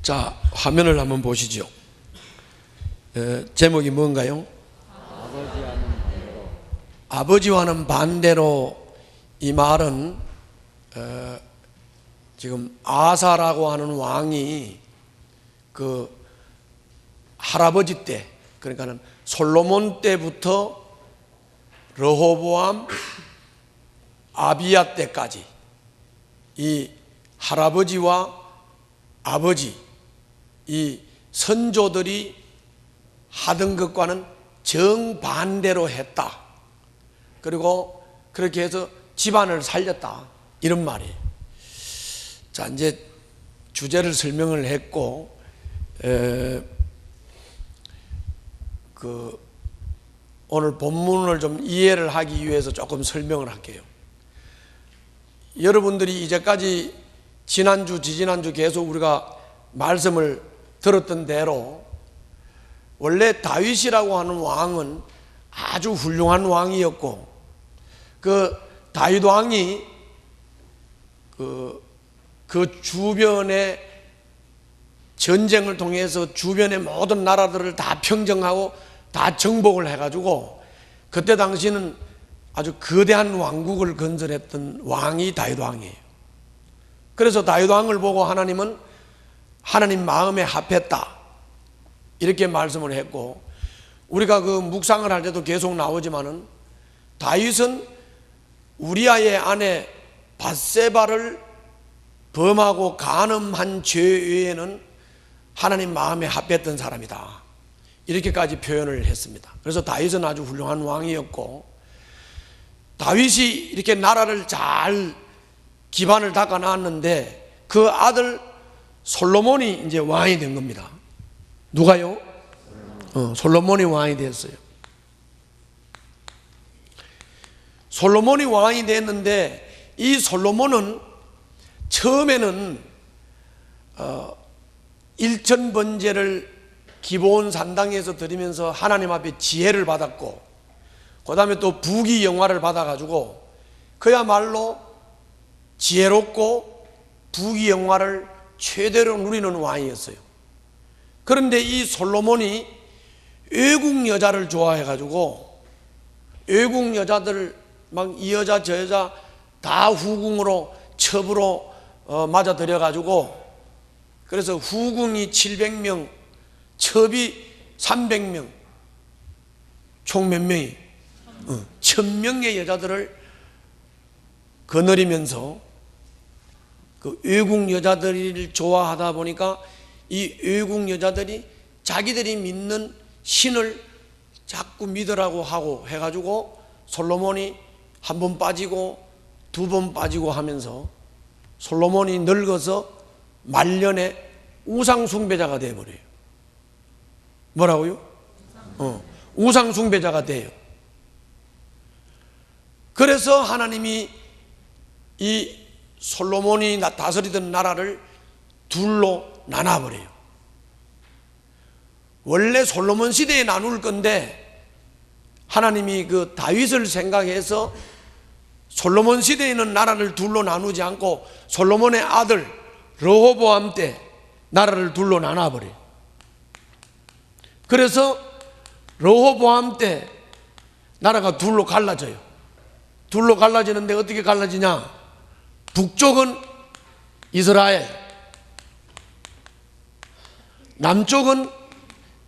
자, 화면을 한번 보시죠. 제목이 뭔가요? 아버지와는 반대로. 이 말은 지금 아사라고 하는 왕이 그 할아버지 때, 그러니까는 솔로몬 때부터 르호보암, 아비야 때까지 이 할아버지와 아버지, 이 선조들이 하던 것과는 정반대로 했다. 그리고 그렇게 해서 집안을 살렸다, 이런 말이에요. 자, 이제 주제를 설명을 했고, 오늘 본문을 좀 이해를 하기 위해서 조금 설명을 할게요. 여러분들이 이제까지 지난주, 지지난주 계속 우리가 말씀을 들었던 대로 원래 다윗이라고 하는 왕은 아주 훌륭한 왕이었고, 그 다윗 왕이 그 주변에 전쟁을 통해서 주변의 모든 나라들을 다 평정하고 다 정복을 해가지고, 그때 당시는 아주 거대한 왕국을 건설했던 왕이 다윗 왕이에요. 그래서 다윗 왕을 보고 하나님은 하나님 마음에 합했다, 이렇게 말씀을 했고, 우리가 그 묵상을 할 때도 계속 나오지만은 다윗은 우리아의 아내 밧세바를 범하고 간음한 죄 외에는 하나님 마음에 합했던 사람이다, 이렇게까지 표현을 했습니다. 그래서 다윗은 아주 훌륭한 왕이었고, 다윗이 이렇게 나라를 잘 기반을 닦아 놨는데 그 아들 솔로몬이 이제 왕이 된 겁니다. 누가요? 솔로몬이 왕이 됐어요. 솔로몬이 왕이 됐는데, 이 솔로몬은 처음에는 일천번제를 기브온 산당에서 드리면서 하나님 앞에 지혜를 받았고, 그 다음에 또 부귀영화를 받아가지고 그야말로 지혜롭고 부귀영화를 최대로 누리는 왕이었어요. 그런데 이 솔로몬이 외국 여자를 좋아해가지고 외국 여자들 막 이 여자 저 여자 다 후궁으로 첩으로 맞아들여가지고, 그래서 후궁이 700명, 첩이 300명, 총 몇 명이 1000명의 여자들을 거느리면서 그 외국 여자들을 좋아하다 보니까 이 외국 여자들이 자기들이 믿는 신을 자꾸 믿으라고 하고 해가지고 솔로몬이 한 번 빠지고 두 번 빠지고 하면서 솔로몬이 늙어서 말년에 우상 숭배자가 되어버려요. 뭐라고요? 우상 숭배자가 돼요. 그래서 하나님이 이 솔로몬이 다스리던 나라를 둘로 나눠버려요. 원래 솔로몬 시대에 나눌 건데 하나님이 그 다윗을 생각해서 솔로몬 시대에 있는 나라를 둘로 나누지 않고 솔로몬의 아들 르호보암 때 나라를 둘로 나눠버려요. 그래서 르호보암 때 나라가 둘로 갈라져요. 둘로 갈라지는데 어떻게 갈라지냐? 북쪽은 이스라엘, 남쪽은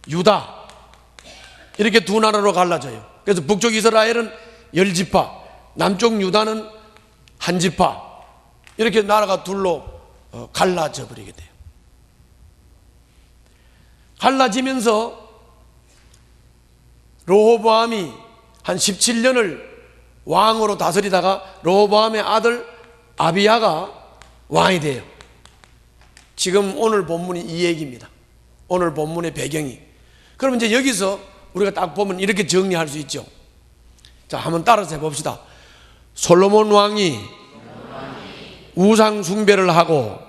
유다, 이렇게 두 나라로 갈라져요. 그래서 북쪽 이스라엘은 10지파, 남쪽 유다는 1지파, 이렇게 나라가 둘로 갈라져 버리게 돼요. 갈라지면서 르호보암이 한 17년을 왕으로 다스리다가 르호보암의 아들 아비야가 왕이 돼요. 지금 오늘 본문이 이 얘기입니다. 오늘 본문의 배경이. 그러면 이제 여기서 우리가 딱 보면 이렇게 정리할 수 있죠. 자, 한번 따라서 해봅시다. 솔로몬 왕이 우상 숭배를 하고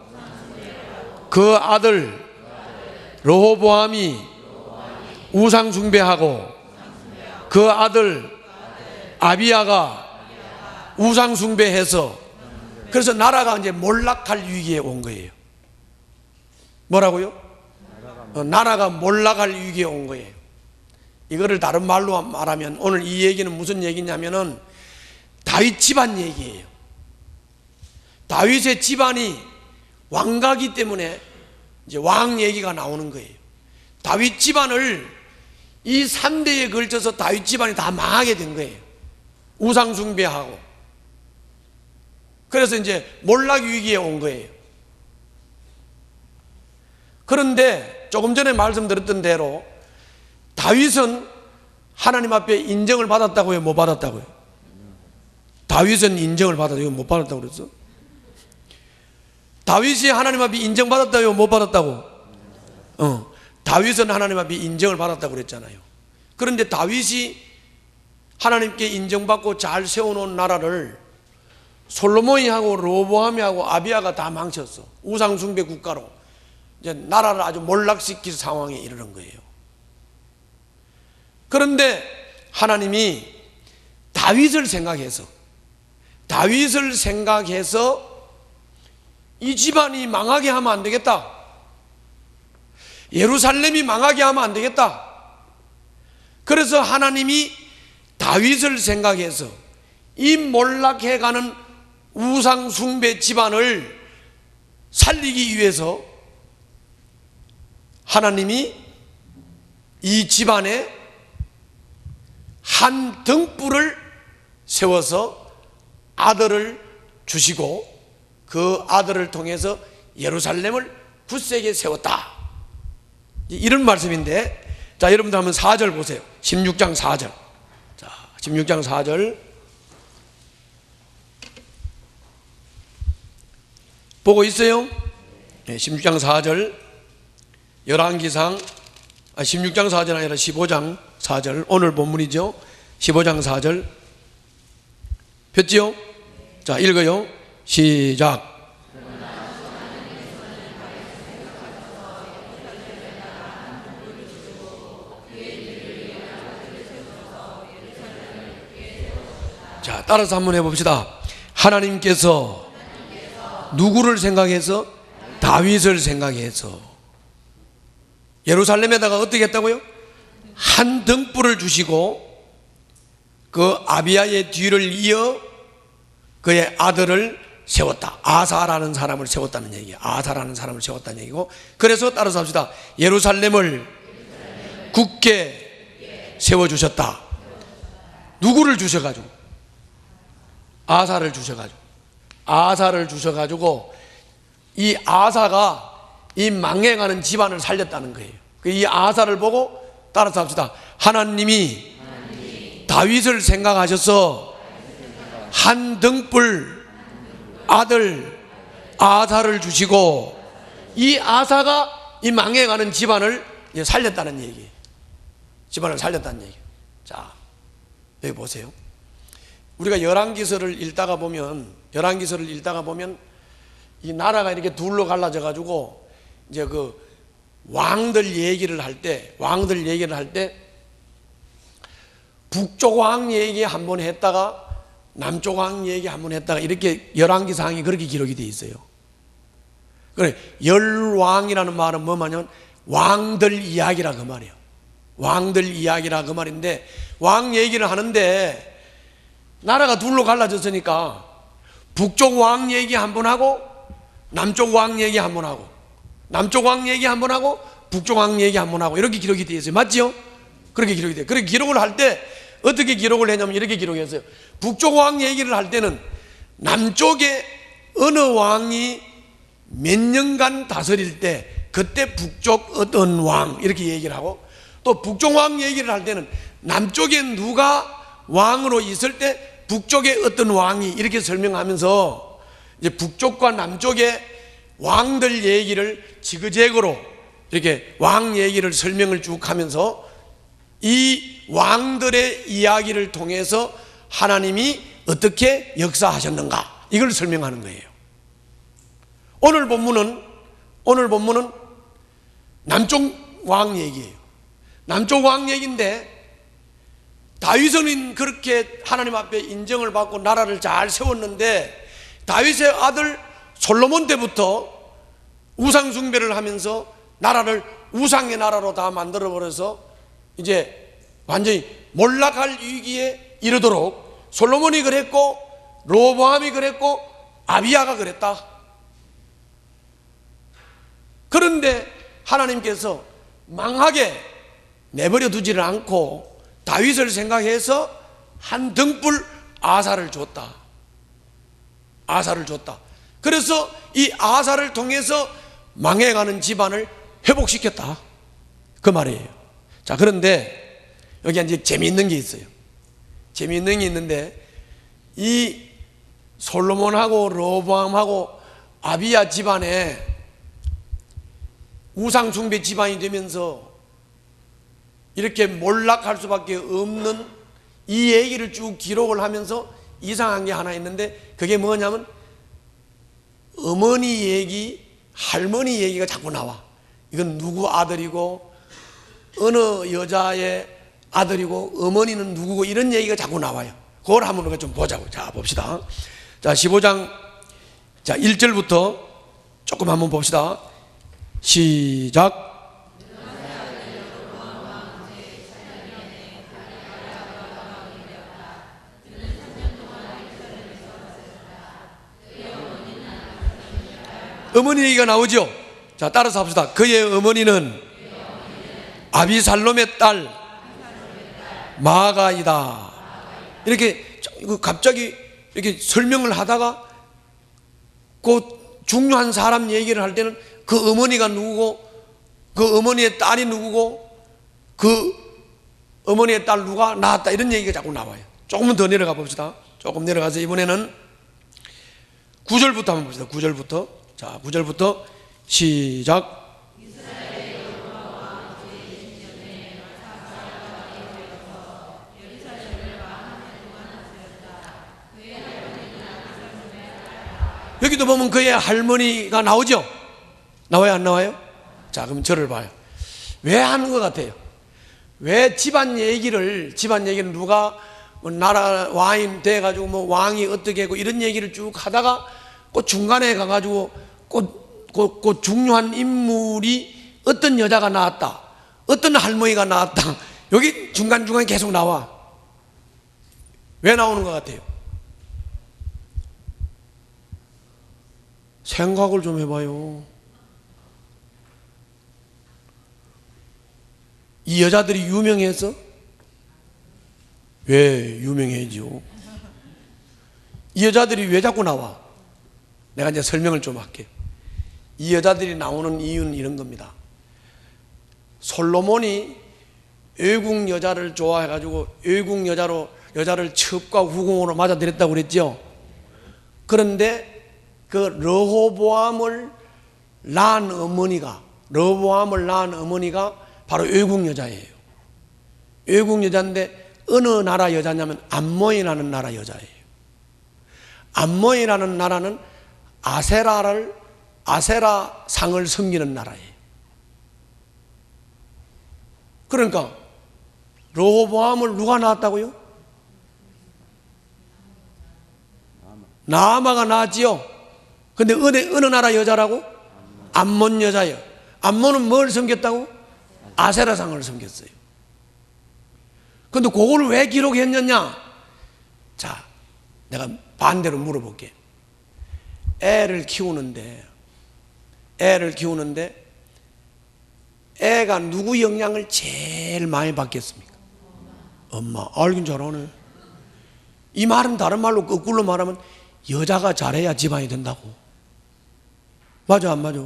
그 아들 르호보암이 우상 숭배하고 그 아들 아비야가 우상 숭배해서, 그래서 나라가 이제 몰락할 위기에 온 거예요. 뭐라고요? 나라가 몰락할 위기에 온 거예요. 이거를 다른 말로 말하면 오늘 이 얘기는 무슨 얘기냐면은 다윗 집안 얘기예요. 다윗의 집안이 왕가기 때문에 이제 왕 얘기가 나오는 거예요. 다윗 집안을 이 3대에 걸쳐서 다윗 집안이 다 망하게 된 거예요. 우상 숭배하고. 그래서 이제 몰락 위기에 온 거예요. 그런데 조금 전에 말씀드렸던 대로 다윗은 하나님 앞에 인정을 받았다고요? 못 받았다고요? 다윗은 인정을 받았다고. 이거 못 받았다고 그랬어? 다윗이 하나님 앞에 인정받았다고요? 못 받았다고? 다윗은 하나님 앞에 인정을 받았다고 그랬잖아요. 그런데 다윗이 하나님께 인정받고 잘 세워놓은 나라를 솔로몬이 하고 로보암이 하고 아비야가 다 망쳤어. 우상숭배 국가로 이제 나라를 아주 몰락시킬 상황에 이르는 거예요. 그런데 하나님이 다윗을 생각해서 이 집안이 망하게 하면 안 되겠다. 예루살렘이 망하게 하면 안 되겠다. 그래서 하나님이 다윗을 생각해서 이 몰락해가는 우상 숭배 집안을 살리기 위해서 하나님이 이 집안에 한 등불을 세워서 아들을 주시고 그 아들을 통해서 예루살렘을 굳세게 세웠다. 이런 말씀인데, 자, 여러분들 한번 4절 보세요. 16장 4절. 자, 16장 4절. 보고 있어요? 네, 16장 4절. 열왕기상, 16장 4절 아니라 15장 4절. 오늘 본문이죠. 15장 4절. 폈지요? 자, 읽어요. 시작. 자, 따라서 한번 해봅시다. 하나님께서 누구를 생각해서? 다윗을 생각해서 예루살렘에다가 어떻게 했다고요? 한 등불을 주시고 그 아비야의 뒤를 이어 그의 아들을 세웠다. 아사라는 사람을 세웠다는 얘기예요. 아사라는 사람을 세웠다는 얘기고, 그래서 따라서 합시다. 예루살렘을 굳게 세워주셨다. 누구를 주셔가지고? 아사를 주셔가지고 이 아사가 이 망해가는 집안을 살렸다는 거예요. 이 아사를 보고 따라서 합시다. 하나님이 다윗을 생각하셔서 한 등불 아들 아사를 주시고 이 아사가 이 망해가는 집안을 살렸다는 얘기예요. 집안을 살렸다는 얘기예요. 자, 여기 보세요. 우리가 열왕기서를 읽다가 보면 이 나라가 이렇게 둘로 갈라져 가지고 이제 그 왕들 얘기를 할 때 북쪽 왕 얘기 한 번 했다가 남쪽 왕 얘기 한 번 했다가 이렇게 열왕기상이 그렇게 기록이 되어 있어요. 그래, 열왕이라는 말은 뭐냐면 왕들 이야기라 그 말이에요. 왕들 이야기라 그 말인데, 왕 얘기를 하는데 나라가 둘로 갈라졌으니까 북쪽 왕 얘기 한 번 하고 남쪽 왕 얘기 한 번 하고 남쪽 왕 얘기 한 번 하고 북쪽 왕 얘기 한 번 하고 이렇게 기록이 되어 있어요. 맞지요? 그렇게 기록이 돼요. 그렇게 기록을 할 때 어떻게 기록을 했냐면 이렇게 기록했어요. 북쪽 왕 얘기를 할 때는 남쪽에 어느 왕이 몇 년간 다스릴 때 그때 북쪽 어떤 왕 이렇게 얘기를 하고, 또 북쪽 왕 얘기를 할 때는 남쪽에 누가 왕으로 있을 때 북쪽에 어떤 왕이 이렇게 설명하면서 이제 북쪽과 남쪽의 왕들 얘기를 지그재그로 이렇게 왕 얘기를 설명을 쭉 하면서 이 왕들의 이야기를 통해서 하나님이 어떻게 역사하셨는가 이걸 설명하는 거예요. 오늘 본문은 남쪽 왕 얘기예요. 남쪽 왕 얘기인데 다윗은 그렇게 하나님 앞에 인정을 받고 나라를 잘 세웠는데 다윗의 아들 솔로몬 때부터 우상 숭배를 하면서 나라를 우상의 나라로 다 만들어버려서 이제 완전히 몰락할 위기에 이르도록 솔로몬이 그랬고 르호보암이 그랬고 아비야가 그랬다. 그런데 하나님께서 망하게 내버려 두지를 않고 다윗을 생각해서 한 등불 아사를 줬다. 아사를 줬다. 그래서 이 아사를 통해서 망해가는 집안을 회복시켰다, 그 말이에요. 자, 그런데 여기 이제 재미있는 게 있어요. 재미있는 게 있는데, 이 솔로몬하고 르호보암하고 아비야 집안에 우상 숭배 집안이 되면서 이렇게 몰락할 수밖에 없는 이 얘기를 쭉 기록을 하면서 이상한 게 하나 있는데, 그게 뭐냐면 어머니 얘기, 할머니 얘기가 자꾸 나와. 이건 누구 아들이고 어느 여자의 아들이고 어머니는 누구고 이런 얘기가 자꾸 나와요. 그걸 한번 우리가 좀 보자고. 자, 봅시다. 자, 15장 자 1절부터 조금 한번 봅시다. 시작. 어머니 얘기가 나오죠. 자, 따라서 합시다. 그의 어머니는 아비살롬의 딸 마아가이다. 이렇게 갑자기 이렇게 설명을 하다가 그 중요한 사람 얘기를 할 때는 그 어머니가 누구고 그 어머니의 딸이 누구고 그 어머니의 딸 누가 낳았다, 이런 얘기가 자꾸 나와요. 조금만 더 내려가 봅시다. 조금 내려가서 이번에는 9절부터 한번 봅시다. 9절부터. 자, 9절부터 시작. 여기도 보면 그의 할머니가 나오죠? 나와요, 안 나와요? 자, 그럼 저를 봐요. 왜 하는 것 같아요? 왜 집안 얘기를 누가 뭐 나라 왕이 돼가지고 뭐 왕이 어떻게 하고 이런 얘기를 쭉 하다가 그 중간에 가가지고 그 중요한 인물이 어떤 여자가 나왔다, 어떤 할머니가 나왔다, 여기 중간중간에 계속 나와. 왜 나오는 것 같아요? 생각을 좀 해봐요. 이 여자들이 유명해서? 왜 유명해지요? 이 여자들이 왜 자꾸 나와? 내가 이제 설명을 좀 할게요. 이 여자들이 나오는 이유는 이런 겁니다. 솔로몬이 외국 여자를 좋아해가지고 외국 여자를 첩과 후궁으로 맞아들였다고 그랬죠. 그런데 그 르호보암을 낳은 어머니가 바로 외국 여자예요. 외국 여자인데 어느 나라 여자냐면 암몬이라는 나라 여자예요. 암몬이라는 나라는 아세라 상을 섬기는 나라예요. 그러니까 르호보암을 누가 낳았다고요? 나아마가 낳았지요. 근데 어느 나라 여자라고? 암몬 여자예요. 암몬은 뭘 섬겼다고? 아세라상을 섬겼어요. 근데 그걸 왜 기록했느냐? 자, 내가 반대로 물어볼게. 애를 키우는데 애가 누구 영향을 제일 많이 받겠습니까? 엄마. 알긴 잘하네. 이 말은 다른 말로 거꾸로 말하면 여자가 잘해야 집안이 된다고. 맞아, 안 맞아?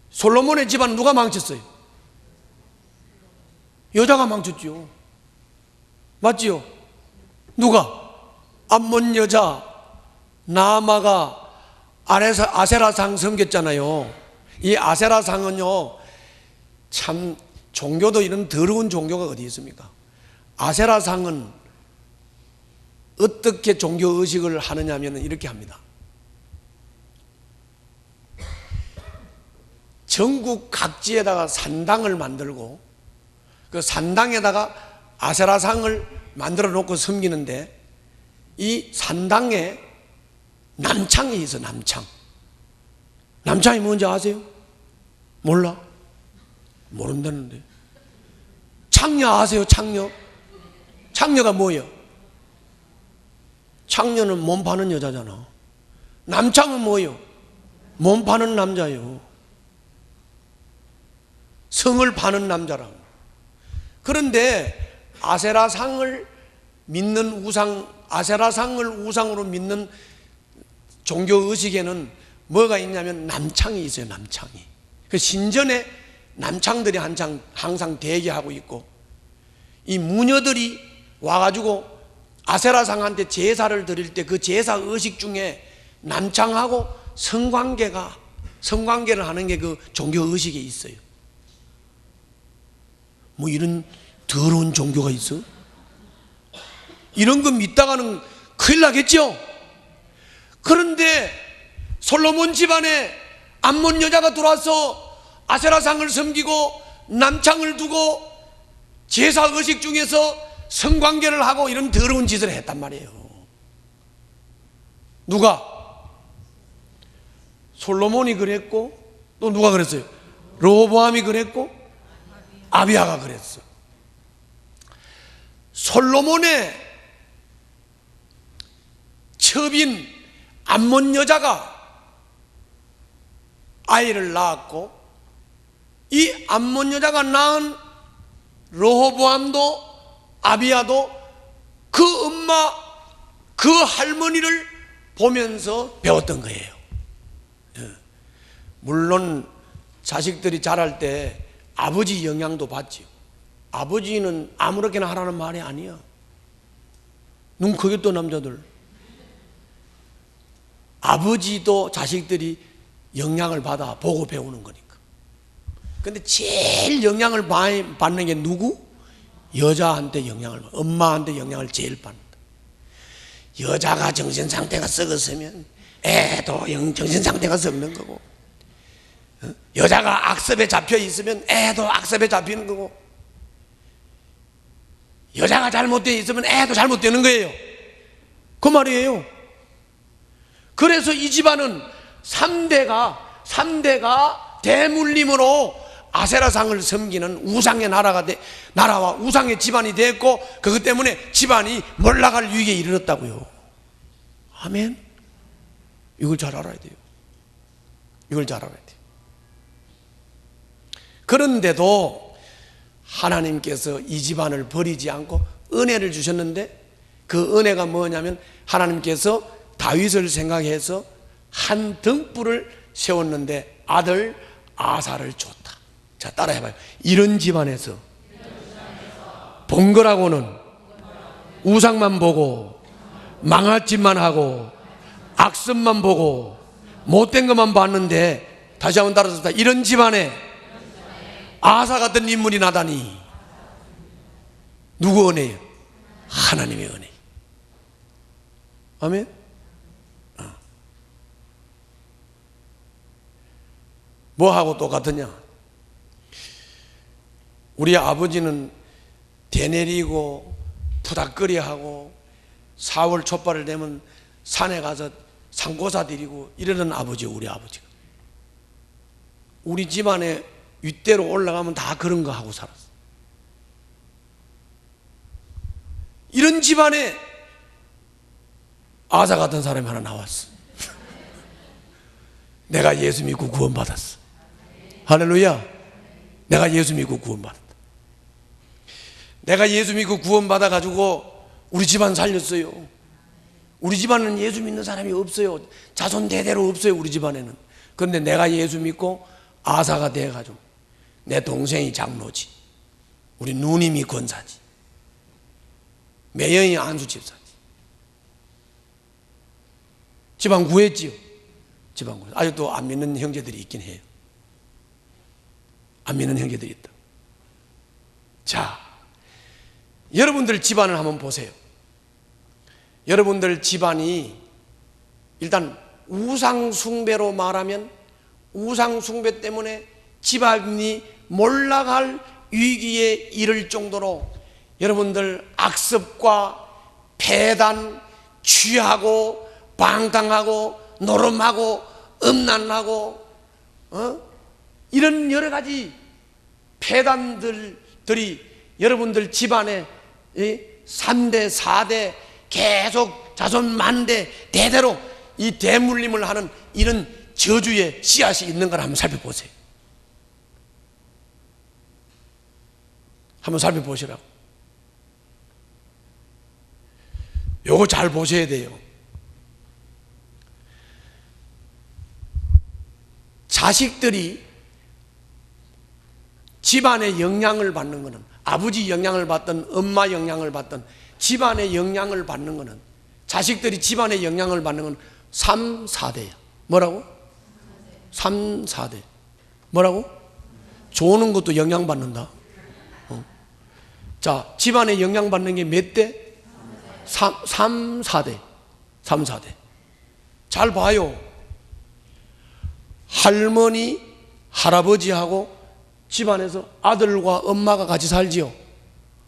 솔로몬의 집안 누가 망쳤어요? 여자가 망쳤지요. 맞지요? 누가? 암몬 여자 나아마가 아세라상 섬겼잖아요. 이 아세라상은요, 참 종교도 이런 더러운 종교가 어디 있습니까? 아세라상은 어떻게 종교의식을 하느냐 하면 이렇게 합니다. 전국 각지에다가 산당을 만들고 그 산당에다가 아세라상을 만들어 놓고 섬기는데, 이 산당에 남창이 있어. 남창이 뭔지 아세요? 몰라? 모른다는데. 창녀 아세요? 창녀가 뭐예요? 창녀는 몸 파는 여자잖아. 남창은 뭐예요? 몸 파는 남자예요. 성을 파는 남자라고. 그런데 아세라상을 믿는 아세라상을 우상으로 믿는 종교 의식에는 뭐가 있냐면 남창이 있어요. 남창이. 그 신전에 남창들이 항상 대기하고 있고, 이 무녀들이 와가지고 아세라상한테 제사를 드릴 때 그 제사 의식 중에 남창하고 성관계를 하는 게 그 종교 의식에 있어요. 뭐 이런 더러운 종교가 있어? 이런 거 믿다가는 큰일 나겠죠? 그런데 솔로몬 집안에 암몬 여자가 들어와서 아세라상을 섬기고 남창을 두고 제사 의식 중에서 성관계를 하고 이런 더러운 짓을 했단 말이에요. 누가? 솔로몬이 그랬고, 또 누가 그랬어요? 르호보암이 그랬고, 아비야가 그랬어. 솔로몬의 첩인 암몬 여자가 아이를 낳았고, 이 암몬 여자가 낳은 르호보암도 아비야도 그 엄마, 그 할머니를 보면서 배웠던 거예요. 물론 자식들이 자랄 때 아버지 영향도 받지요. 아버지는 아무렇게나 하라는 말이 아니야. 눈 크게 떠 남자들. 아버지도 자식들이 영향을 받아 보고 배우는 거니까. 근데 제일 영향을 받는 게 누구? 여자한테 엄마한테 영향을 제일 받는다. 여자가 정신상태가 썩었으면 애도 정신상태가 썩는 거고, 여자가 악습에 잡혀 있으면 애도 악습에 잡히는 거고, 여자가 잘못되어 있으면 애도 잘못되는 거예요. 그 말이에요. 그래서 이 집안은 3대가 대물림으로 아세라상을 섬기는 우상의 나라와 우상의 집안이 됐고, 그것 때문에 집안이 몰락할 위기에 이르렀다고요. 아멘. 이걸 잘 알아야 돼요. 이걸 잘 알아야 돼요. 그런데도 하나님께서 이 집안을 버리지 않고 은혜를 주셨는데, 그 은혜가 뭐냐면 하나님께서 다윗을 생각해서 한 등불을 세웠는데 아들 아사를 줬다. 자, 따라해봐요. 이런 집안에서 본 거라고는 우상만 보고 망할 짓만 하고 악습만 보고 못된 것만 봤는데, 다시 한번 따라서, 이런 집안에 아사 같은 인물이 나다니. 누구 은혜예요? 하나님의 은혜. 아멘. 뭐하고 똑같으냐? 우리 아버지는 대내리고 푸닥거리하고 4월 초발을 되면 산에 가서 상고사 드리고 이러는 아버지요. 우리 아버지가. 우리 집안에 윗대로 올라가면 다 그런 거 하고 살았어. 이런 집안에 아사 같은 사람이 하나 나왔어. 내가 예수 믿고 구원받았어. 할렐루야. 내가 예수 믿고 구원받았다. 내가 예수 믿고 구원받아가지고 우리 집안 살렸어요. 우리 집안은 예수 믿는 사람이 없어요. 자손 대대로 없어요. 우리 집안에는. 그런데 내가 예수 믿고 아사가 돼가지고, 내 동생이 장로지, 우리 누님이 권사지, 매형이 안수 집사지. 집안 구했지요. 집안 구했어요. 아직도 안 믿는 형제들이 있긴 해요. 안 믿는 형제들이 있다. 자, 여러분들 집안을 한번 보세요. 여러분들 집안이 일단 우상숭배로 말하면 우상숭배 때문에 집안이 몰락할 위기에 이를 정도로 여러분들 악습과 배단, 취하고 방탕하고 노름하고 음란하고 이런 여러 가지 폐단들이 여러분들 집안에 3대 4대 계속 자손 만대 대대로 이 대물림을 하는 이런 저주의 씨앗이 있는 걸 한번 살펴보세요. 한번 살펴보시라고. 요거 잘 보셔야 돼요. 자식들이 집안의 영향을 받는 것은, 아버지 영향을 받든 엄마 영향을 받든 집안의 영향을 받는 것은, 자식들이 집안의 영향을 받는 건 3, 4대야. 뭐라고? 3, 4대. 뭐라고? 좋은 것도 영향받는다. 자, 집안에 영향받는 게 몇 대? 3, 4대. 3, 4대. 잘 봐요. 할머니, 할아버지하고 집안에서 아들과 엄마가 같이 살지요.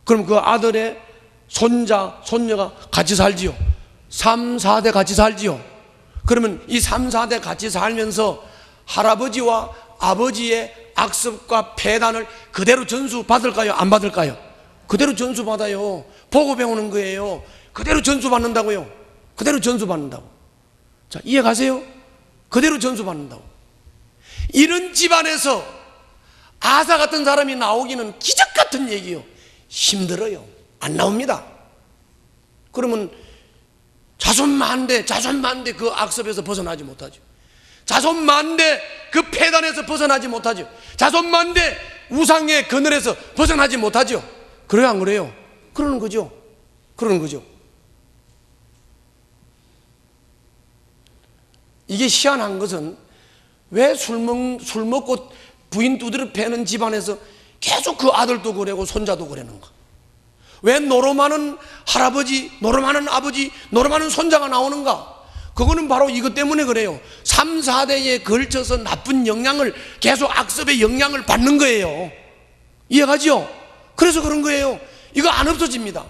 그럼 그 아들의 손자, 손녀가 같이 살지요. 3, 4대 같이 살지요. 그러면 이 3, 4대 같이 살면서 할아버지와 아버지의 악습과 폐단을 그대로 전수 받을까요? 안 받을까요? 그대로 전수 받아요. 보고 배우는 거예요. 그대로 전수 받는다고요. 그대로 전수 받는다고. 자, 이해 가세요? 그대로 전수 받는다고. 이런 집안에서 아사 같은 사람이 나오기는 기적 같은 얘기요. 힘들어요. 안 나옵니다. 그러면 자손만대 그 악습에서 벗어나지 못하죠. 자손만대 그 폐단에서 벗어나지 못하죠. 자손만대 우상의 그늘에서 벗어나지 못하죠. 그래요, 안 그래요? 그러는 거죠. 그러는 거죠. 이게 희한한 것은 왜 술 먹고 부인 두드려 패는 집안에서 계속 그 아들도 그래고 손자도 그러는가? 왜 노름하는 할아버지, 노름하는 아버지, 노름하는 손자가 나오는가? 그거는 바로 이것 때문에 그래요. 3, 4대에 걸쳐서 나쁜 영향을, 계속 악습의 영향을 받는 거예요. 이해가죠? 그래서 그런 거예요. 이거 안 없어집니다.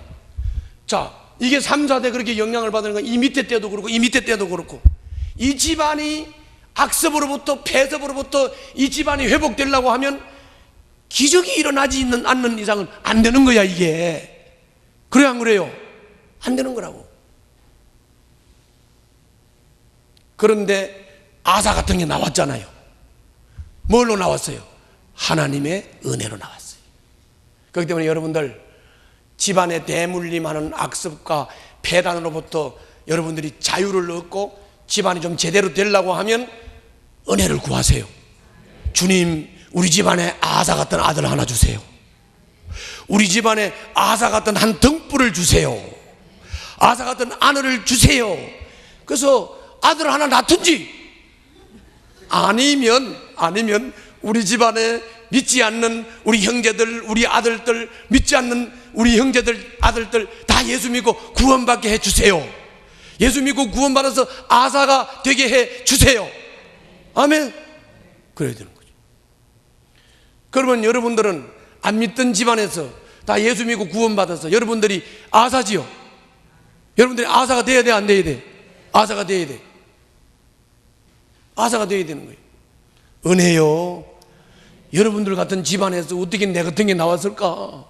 자, 이게 3, 4대 그렇게 영향을 받는 건 이 밑에 때도 그렇고 이 밑에 때도 그렇고, 이 집안이 악습으로부터 폐습으로부터 이 집안이 회복되려고 하면 기적이 일어나지 않는 이상은 안 되는 거야, 이게. 그래요, 안 그래요? 안 되는 거라고. 그런데 아사 같은 게 나왔잖아요. 뭘로 나왔어요? 하나님의 은혜로 나왔어요. 그렇기 때문에 여러분들 집안에 대물림하는 악습과 폐단으로부터 여러분들이 자유를 얻고 집안이 좀 제대로 되려고 하면 은혜를 구하세요. 주님, 우리 집안에 아사 같은 아들 하나 주세요. 우리 집안에 아사 같은 한 등불을 주세요. 아사 같은 아내를 주세요. 그래서 아들 하나 낳든지, 아니면 우리 집안에 믿지 않는 우리 형제들, 우리 아들들, 믿지 않는 우리 형제들, 아들들 다 예수 믿고 구원받게 해주세요. 예수 믿고 구원받아서 아사가 되게 해주세요. 아멘. 그래야 되는 거죠. 그러면 여러분들은 안 믿던 집안에서 다 예수 믿고 구원받아서 여러분들이 아사지요. 여러분들이 아사가 돼야 돼, 안 돼야 돼? 아사가 돼야 돼. 아사가 돼야 되는 거예요. 은혜요. 여러분들 같은 집안에서 어떻게 내 같은 게 나왔을까?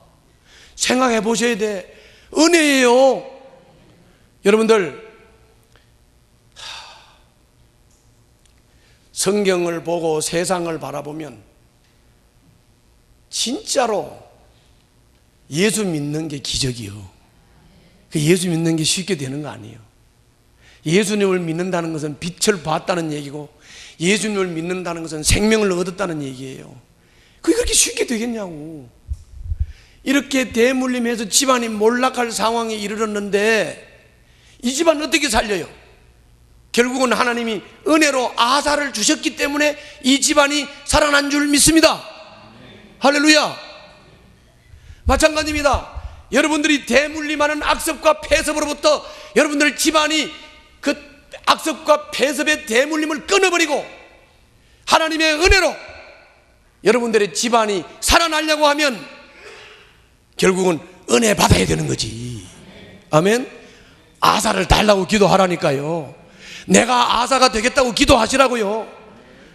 생각해 보셔야 돼. 은혜예요. 여러분들 성경을 보고 세상을 바라보면 진짜로 예수 믿는 게 기적이요. 예수 믿는 게 쉽게 되는 거 아니에요. 예수님을 믿는다는 것은 빛을 봤다는 얘기고, 예수님을 믿는다는 것은 생명을 얻었다는 얘기예요. 그게 그렇게 쉽게 되겠냐고. 이렇게 대물림해서 집안이 몰락할 상황에 이르렀는데 이 집안 어떻게 살려요? 결국은 하나님이 은혜로 아사를 주셨기 때문에 이 집안이 살아난 줄 믿습니다. 할렐루야. 마찬가지입니다. 여러분들이 대물림하는 악습과 폐습으로부터 여러분들 집안이 그 악습과 폐습의 대물림을 끊어버리고 하나님의 은혜로 여러분들의 집안이 살아나려고 하면 결국은 은혜 받아야 되는 거지. 아멘. 아사를 달라고 기도하라니까요. 내가 아사가 되겠다고 기도하시라고요.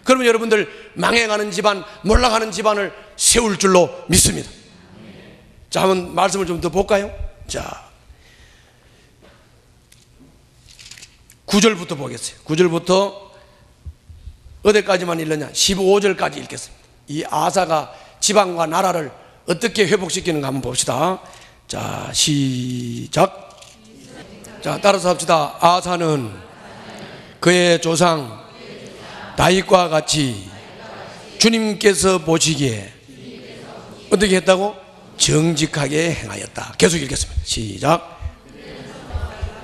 그러면 여러분들 망해가는 집안, 몰락하는 집안을 세울 줄로 믿습니다. 자, 한번 말씀을 좀 더 볼까요? 자, 9절부터 보겠어요. 9절부터 어디까지만 읽느냐? 15절까지 읽겠습니다. 이 아사가 지방과 나라를 어떻게 회복시키는가 한번 봅시다. 자, 시작. 자, 따라서 합시다. 아사는 그의 조상 다윗과 같이 주님께서 보시기에 어떻게 했다고? 정직하게 행하였다. 계속 읽겠습니다. 시작.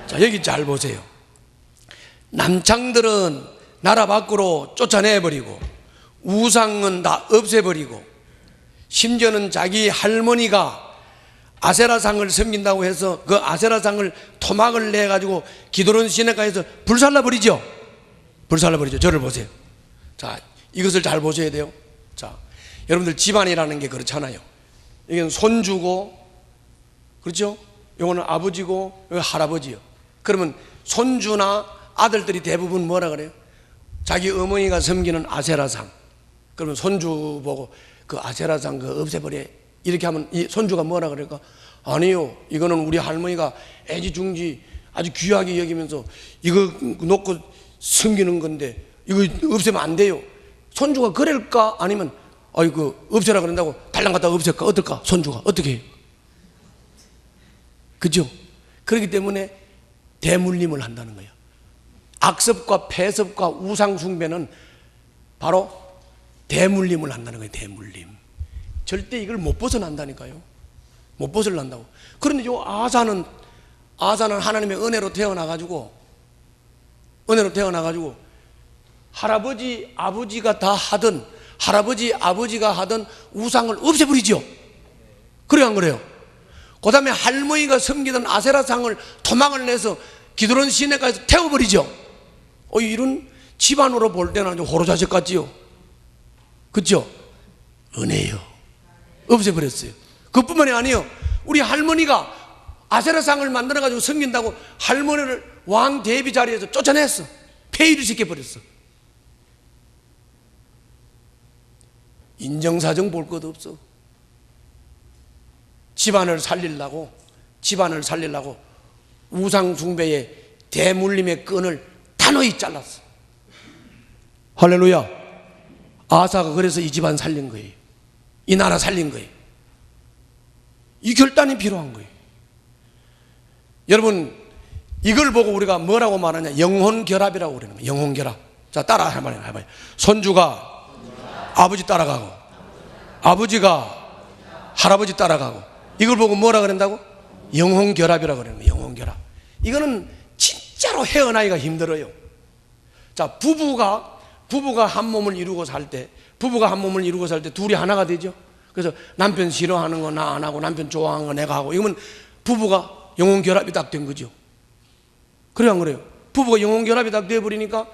자, 여기 잘 보세요. 남창들은 나라 밖으로 쫓아내버리고 우상은 다 없애버리고 심지어는 자기 할머니가 아세라상을 섬긴다고 해서 그 아세라상을 토막을 내가지고 기드론 시내가에서 불살라버리죠. 불살라버리죠. 저를 보세요. 자, 이것을 잘 보셔야 돼요. 자, 여러분들 집안이라는 게 그렇잖아요. 이건 손주고, 그렇죠? 이거는 아버지고, 이거 할아버지요. 그러면 손주나 아들들이 대부분 뭐라 그래요? 자기 어머니가 섬기는 아세라상. 그러면 손주 보고 그 아세라상 그 없애버려. 이렇게 하면 이 손주가 뭐라 그럴까? 아니요, 이거는 우리 할머니가 애지중지 아주 귀하게 여기면서 이거 놓고 섬기는 건데 이거 없애면 안 돼요. 손주가 그럴까? 아니면 아이고 없애라 그런다고 달랑 갖다 없앨까? 어떨까? 손주가 어떻게 해요? 그죠? 그렇기 때문에 대물림을 한다는 거예요. 악습과 폐습과 우상숭배는 바로 대물림을 한다는 거예요. 대물림. 절대 이걸 못 벗어난다니까요. 못 벗어난다고. 그런데 요 아사는 하나님의 은혜로 태어나가지고 할아버지 아버지가 다 하던 할아버지 아버지가 하던 우상을 없애버리죠. 그래요 안 그래요? 그 다음에 할머니가 섬기던 아세라상을 토막을 내서 기드론 시내가에서 태워버리죠. 이런 집안으로 볼 때는 아주 호로자식 같지요. 그렇죠? 은혜요. 없애버렸어요. 그뿐만이 아니에요. 우리 할머니가 아세라상을 만들어가지고 섬긴다고 할머니를 왕 대비 자리에서 쫓아냈어. 폐위를 시켜버렸어. 인정사정 볼 것 없어. 집안을 살리려고 우상숭배의 대물림의 끈을 단호히 잘랐어. 할렐루야. 아사가 그래서 이 집안 살린 거예요. 이 나라 살린 거예요. 이 결단이 필요한 거예요. 여러분, 이걸 보고 우리가 뭐라고 말하냐? 영혼결합이라고 그러는 거예요. 영혼결합. 자, 따라 한번 해봐요. 손주가 아버지 따라가고 아버지가 할아버지 따라가고 이걸 보고 뭐라 그런다고? 영혼결합이라고 그러는 거예요. 영혼결합. 이거는 진짜로 헤어나기가 힘들어요. 자, 부부가 한 몸을 이루고 살 때 둘이 하나가 되죠. 그래서 남편 싫어하는 거 나 안 하고 남편 좋아하는 거 내가 하고 이러면 부부가 영혼결합이 딱 된 거죠. 그래요 안 그래요? 부부가 영혼결합이 딱 돼버리니까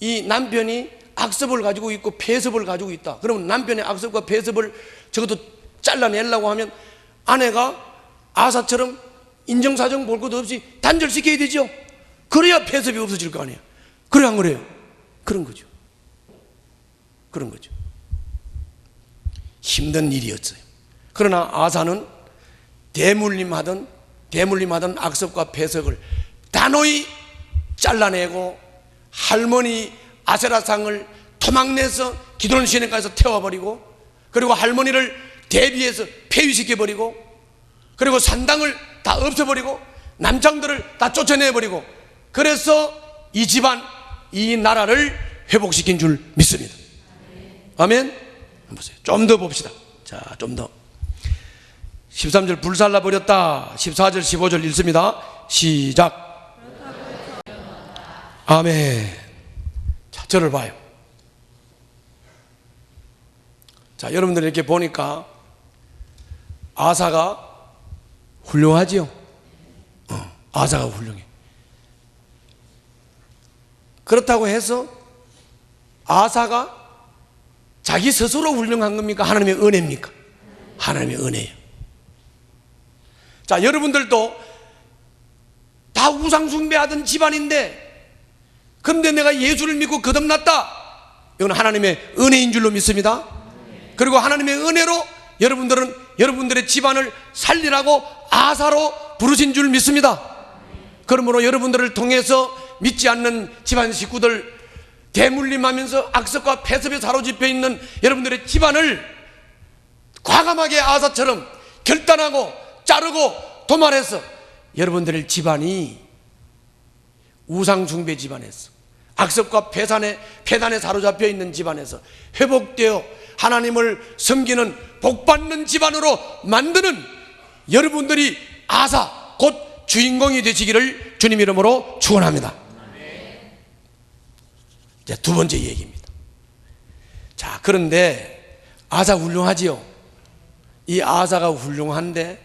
이 남편이 악습을 가지고 있고 폐습을 가지고 있다. 그러면 남편의 악습과 폐습을 적어도 잘라내려고 하면 아내가 아사처럼 인정사정 볼 것도 없이 단절시켜야 되죠. 그래야 폐습이 없어질 거 아니에요. 그래요 안 그래요? 그런 거죠. 힘든 일이었어요. 그러나 아사는 대물림하던 악습과 폐석을 단호히 잘라내고 할머니 아세라상을 토막내서 기드론 시내가에서 태워버리고 그리고 할머니를 대비해서 폐위시켜버리고 그리고 산당을 다 없애버리고 남장들을 다 쫓아내버리고 그래서 이 집안 이 나라를 회복시킨 줄 믿습니다. 아멘. 보세요. 좀 더 봅시다. 자, 좀 더. 13절 불살라 버렸다. 14절 15절 읽습니다. 시작. 아멘. 자, 저를 봐요. 자, 여러분들 이렇게 보니까 아사가 훌륭하지요. 아사가 훌륭해. 그렇다고 해서 아사가 자기 스스로 훌륭한 겁니까? 하나님의 은혜입니까? 하나님의 은혜예요. 자, 여러분들도 다 우상숭배하던 집안인데 그런데 내가 예수를 믿고 거듭났다. 이건 하나님의 은혜인 줄로 믿습니다. 그리고 하나님의 은혜로 여러분들은 여러분들의 집안을 살리라고 아사로 부르신 줄 믿습니다. 그러므로 여러분들을 통해서 믿지 않는 집안 식구들, 대물림하면서 악습과 폐습에 사로잡혀 있는 여러분들의 집안을 과감하게 아사처럼 결단하고 자르고 도말해서 여러분들의 집안이 우상숭배 집안에서, 악습과 폐단에 사로잡혀 있는 집안에서 회복되어 하나님을 섬기는 복받는 집안으로 만드는 여러분들이 아사 곧 주인공이 되시기를 주님 이름으로 축원합니다. 이제 두 번째 얘기입니다. 자, 그런데 아사 훌륭하지요. 이 아사가 훌륭한데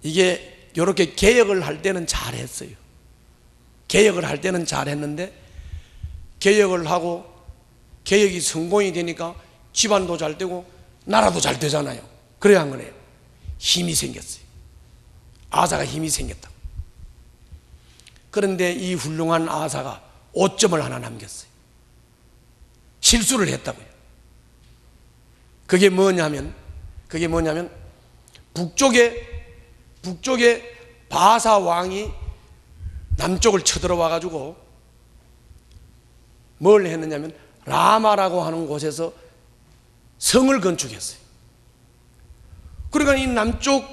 이게 이렇게 개혁을 할 때는 잘했어요. 개혁을 할 때는 잘했는데 개혁을 하고 개혁이 성공이 되니까 집안도 잘 되고 나라도 잘 되잖아요. 그래야 한 거네요. 힘이 생겼어요. 아사가 힘이 생겼다. 그런데 이 훌륭한 아사가 오점을 하나 남겼어요. 실수를 했다고요. 그게 뭐냐면 북쪽에 바사 왕이 남쪽을 쳐들어와 가지고 뭘 했느냐면 라마라고 하는 곳에서 성을 건축했어요. 그러니까 이 남쪽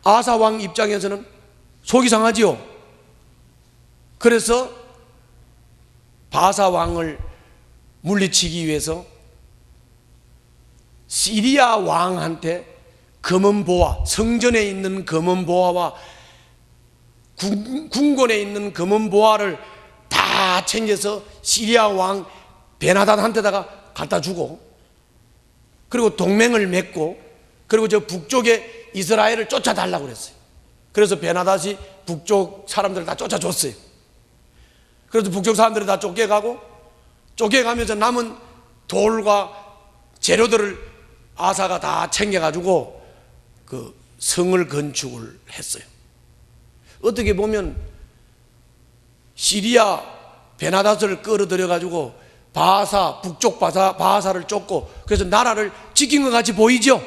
아사 왕 입장에서는 속이 상하지요. 그래서 바사 왕을 물리치기 위해서 시리아 왕한테 검은 보화, 성전에 있는 검은 보화와 궁궐에 있는 검은 보화를 다 챙겨서 시리아 왕 베나닷한테다가 갖다 주고, 그리고 동맹을 맺고, 그리고 저 북쪽에 이스라엘을 쫓아달라고 그랬어요. 그래서 베나닷이 북쪽 사람들을 다 쫓아줬어요. 그래서 북쪽 사람들이 다 쫓겨가면서 남은 돌과 재료들을 아사가 다 챙겨가지고 그 성을 건축을 했어요. 어떻게 보면 시리아 베나닷을 끌어들여가지고 북쪽 바사를 쫓고 그래서 나라를 지킨 것 같이 보이죠?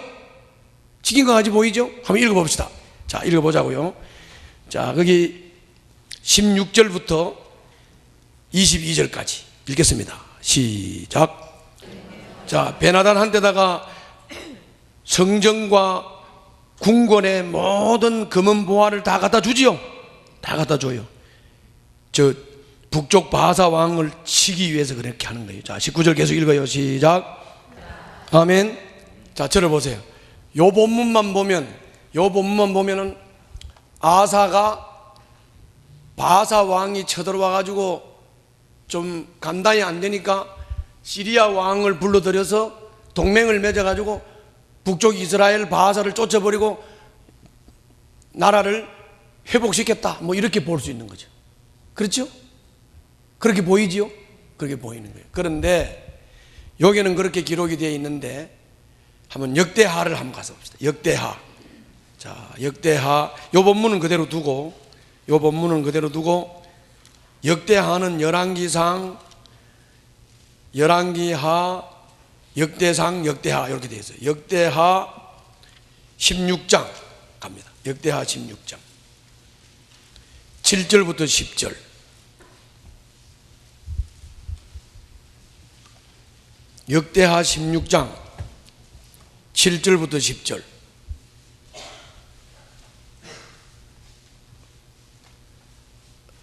지킨 것 같이 보이죠? 한번 읽어봅시다. 자, 읽어보자고요. 자, 거기 16절부터 22절까지 읽겠습니다. 시작. 자, 베나닷한테다가 성전과 궁궐의 모든 금은 보화를 다 갖다 주지요. 다 갖다 줘요. 저 북쪽 바사 왕을 치기 위해서 그렇게 하는 거예요. 자, 19절 계속 읽어요. 시작. 아멘. 자, 저를 보세요. 요 본문만 보면은 아사가 바사 왕이 쳐들어와 가지고 좀 감당이 안 되니까 시리아 왕을 불러들여서 동맹을 맺어 가지고 북쪽 이스라엘 바사를 쫓아버리고 나라를 회복시켰다, 뭐 이렇게 볼 수 있는 거죠. 그렇죠? 그렇게 보이지요? 그렇게 보이는 거예요. 그런데 여기는 그렇게 기록이 되어 있는데 한번 역대하를 한번 가서 봅시다. 역대하. 자, 역대하. 요 본문은 그대로 두고 역대하는 열왕기하, 역대상, 역대하 이렇게 되어 있어요. 역대하 16장 갑니다. 역대하 16장 7절부터 10절. 역대하 16장 7절부터 10절.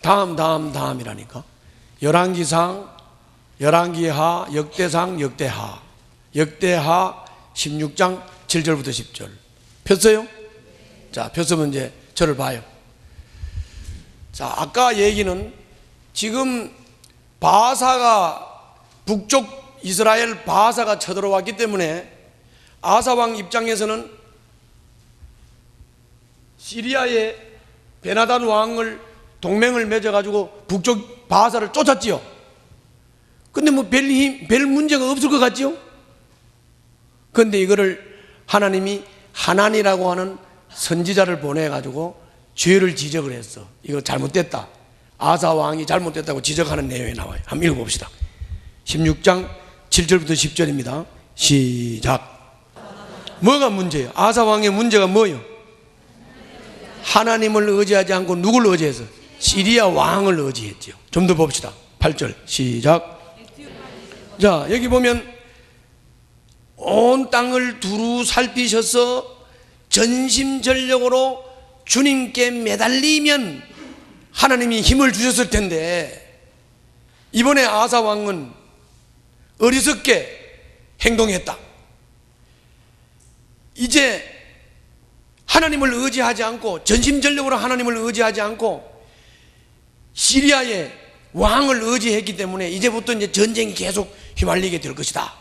다음이라니까. 열왕기상, 열왕기하, 역대상, 역대하. 역대하 16장 7절부터 10절. 폈어요? 자, 폈으면 이제 저를 봐요. 자, 아까 얘기는 지금 북쪽 이스라엘 바사가 쳐들어왔기 때문에 아사왕 입장에서는 시리아의 베나닷 왕을 동맹을 맺어가지고 북쪽 바사를 쫓았지요. 근데 뭐 별 문제가 없을 것 같지요? 근데 이거를 하나님이 하나니라고 하는 선지자를 보내가지고 죄를 지적을 했어. 이거 잘못됐다. 아사 왕이 잘못됐다고 지적하는 내용이 나와요. 한번 읽어봅시다. 16장 7절부터 10절입니다. 시작. 뭐가 문제예요? 아사 왕의 문제가 뭐예요? 하나님을 의지하지 않고 누굴 의지해서? 시리아 왕을 의지했죠. 좀 더 봅시다. 8절 시작. 자, 여기 보면 온 땅을 두루 살피셔서 전심전력으로 주님께 매달리면 하나님이 힘을 주셨을 텐데, 이번에 아사 왕은 어리석게 행동했다. 이제 하나님을 의지하지 않고, 전심전력으로 하나님을 의지하지 않고 시리아의 왕을 의지했기 때문에 이제부터 이제 전쟁이 계속 휘말리게 될 것이다.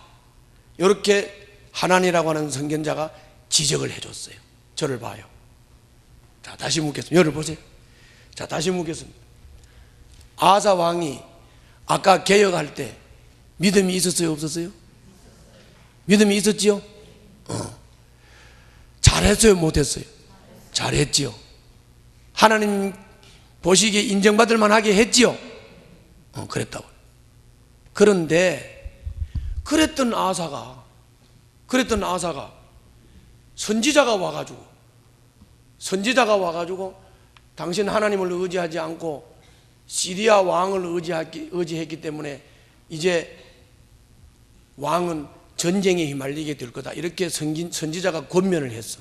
이렇게 하나니라고 하는 선견자가 지적을 해줬어요. 저를 봐요. 자, 다시 묻겠습니다. 여를 보세요. 자, 다시 묻겠습니다. 아사 왕이 아까 개혁할 때 믿음이 있었어요, 없었어요? 믿음이 있었지요? 잘했어요, 못했어요? 잘했지요. 하나님 보시기에 인정받을 만하게 했지요? 그랬다고. 그런데 그랬던 아사가 선지자가 와가지고 당신 하나님을 의지하지 않고 시리아 왕을 의지했기 때문에 이제 왕은 전쟁에 휘말리게 될 거다, 이렇게 선지자가 권면을 했어.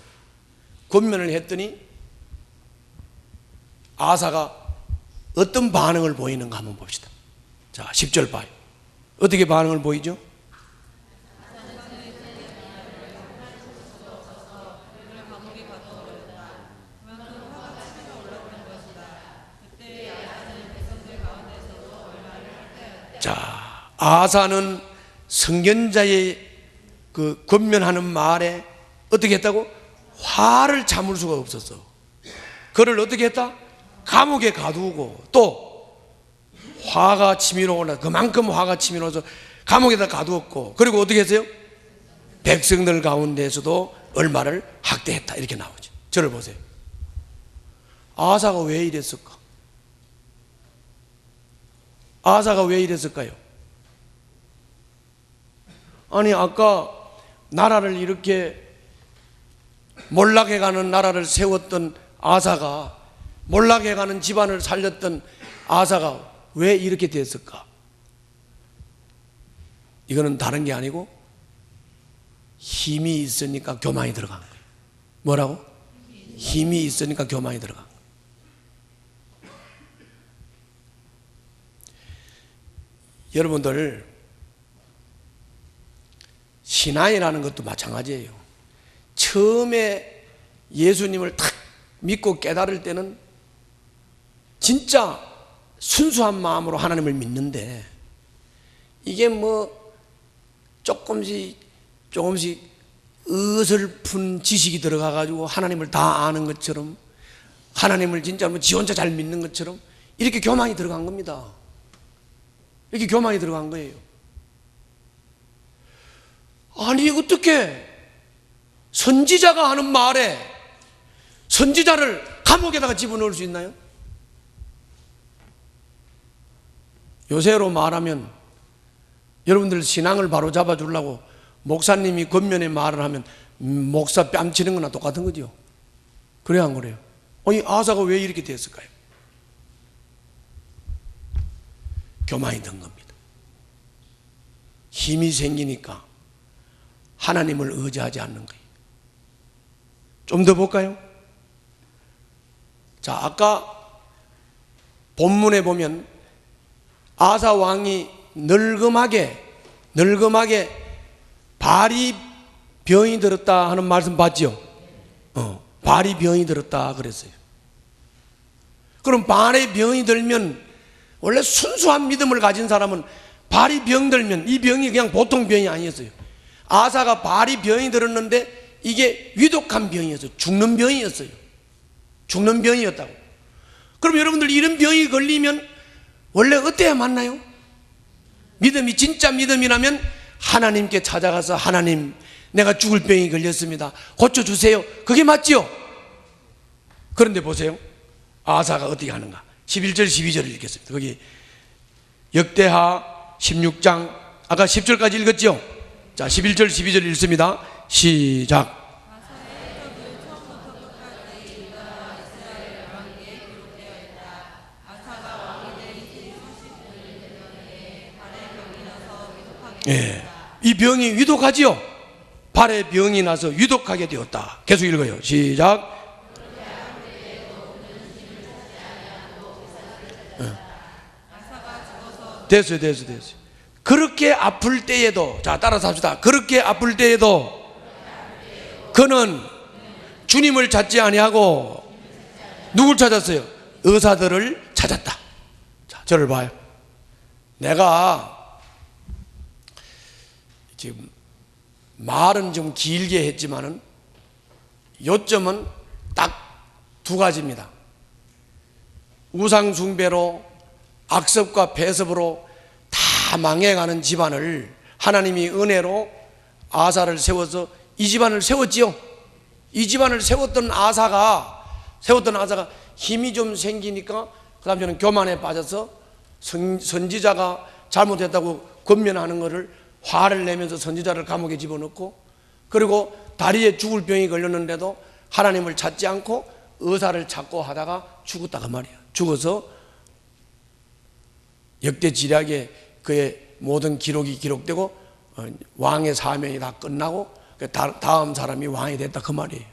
권면을 했더니 아사가 어떤 반응을 보이는가 한번 봅시다. 자, 10절 봐요. 어떻게 반응을 보이죠? 자, 아사는 선견자의 그 권면하는 말에 어떻게 했다고? 화를 참을 수가 없었어. 그를 어떻게 했다? 감옥에 가두고, 또 화가 치밀어오나 그만큼 화가 치밀어서 감옥에다 가두었고, 그리고 어떻게 했어요? 백성들 가운데에서도 얼마를 학대했다, 이렇게 나오죠. 저를 보세요. 아사가 왜 이랬을까? 아사가 왜 이랬을까요? 아니, 아까 나라를 이렇게 몰락해가는 나라를 세웠던 아사가, 몰락해가는 집안을 살렸던 아사가 왜 이렇게 됐을까? 이거는 다른 게 아니고 힘이 있으니까 교만이 들어간 거예요. 뭐라고? 힘이 있으니까 교만이 들어간 거예요. 여러분들, 신앙이라는 것도 마찬가지예요. 처음에 예수님을 탁 믿고 깨달을 때는 진짜 순수한 마음으로 하나님을 믿는데, 이게 뭐 조금씩 어설픈 지식이 들어가가지고 하나님을 다 아는 것처럼, 하나님을 진짜 뭐 지 혼자 잘 믿는 것처럼 이렇게 교만이 들어간 겁니다. 이렇게 교만이 들어간 거예요. 아니, 어떻게 선지자가 하는 말에 선지자를 감옥에다가 집어넣을 수 있나요? 요새로 말하면 여러분들 신앙을 바로 잡아주려고 목사님이 겉면에 말을 하면 목사 뺨치는 거나 똑같은 거죠. 그래야 안 그래요? 아니, 아사가 왜 이렇게 됐을까요? 교만이 든 겁니다. 힘이 생기니까 하나님을 의지하지 않는 거예요. 좀 더 볼까요? 자, 아까 본문에 보면 아사 왕이 늙음하게 발이 병이 들었다 하는 말씀 봤죠? 발이 병이 들었다 그랬어요. 그럼 발에 병이 들면, 원래 순수한 믿음을 가진 사람은 발이 병들면 이 병이 그냥 보통 병이 아니었어요. 아사가 발이 병이 들었는데 이게 위독한 병이었어요. 죽는 병이었어요. 죽는 병이었다고. 그럼 여러분들, 이런 병이 걸리면 원래 어때야 맞나요? 믿음이 진짜 믿음이라면 하나님께 찾아가서, 하나님, 내가 죽을 병이 걸렸습니다, 고쳐주세요. 그게 맞지요? 그런데 보세요. 아사가 어떻게 하는가? 11절 12절을 읽겠습니다. 거기 역대하 16장 아까 10절까지 읽었죠? 자, 11절 12절 읽습니다. 시작. 예, 이 병이 위독하지요. 발에 병이 나서 위독하게 되었다. 계속 읽어요. 시작. 됐어요. 그렇게 아플 때에도, 자, 따라서 합시다. 그렇게 아플 때에도 그는 주님을 찾지 아니하고 누굴 찾았어요? 의사들을 찾았다. 자, 저를 봐요. 내가 지금 말은 좀 길게 했지만은 요점은 딱 두 가지입니다. 우상숭배로, 악습과 배습으로 다 망해가는 집안을 하나님이 은혜로 아사를 세워서 이 집안을 세웠지요. 이 집안을 세웠던 아사가 힘이 좀 생기니까 그 다음 저는 교만에 빠져서 선지자가 잘못했다고 권면하는 것을 화를 내면서 선지자를 감옥에 집어넣고, 그리고 다리에 죽을 병이 걸렸는데도 하나님을 찾지 않고 의사를 찾고 하다가 죽었다 그 말이야. 죽어서 역대지략에 그의 모든 기록이 기록되고 왕의 사명이 다 끝나고 다음 사람이 왕이 됐다 그 말이에요.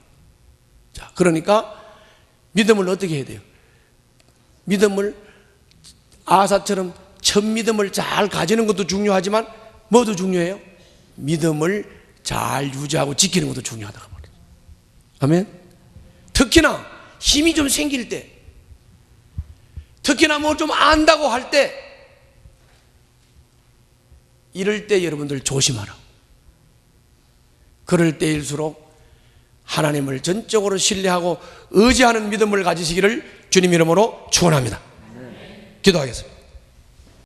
자, 그러니까 믿음을 어떻게 해야 돼요? 믿음을 아사처럼 첫 믿음을 잘 가지는 것도 중요하지만 뭐도 중요해요? 믿음을 잘 유지하고 지키는 것도 중요하다 그 말이에요. 아멘. 특히나 힘이 좀 생길 때, 특히나 뭐 좀 안다고 할 때, 이럴 때 여러분들 조심하라. 그럴 때일수록 하나님을 전적으로 신뢰하고 의지하는 믿음을 가지시기를 주님 이름으로 축원합니다. 기도하겠습니다.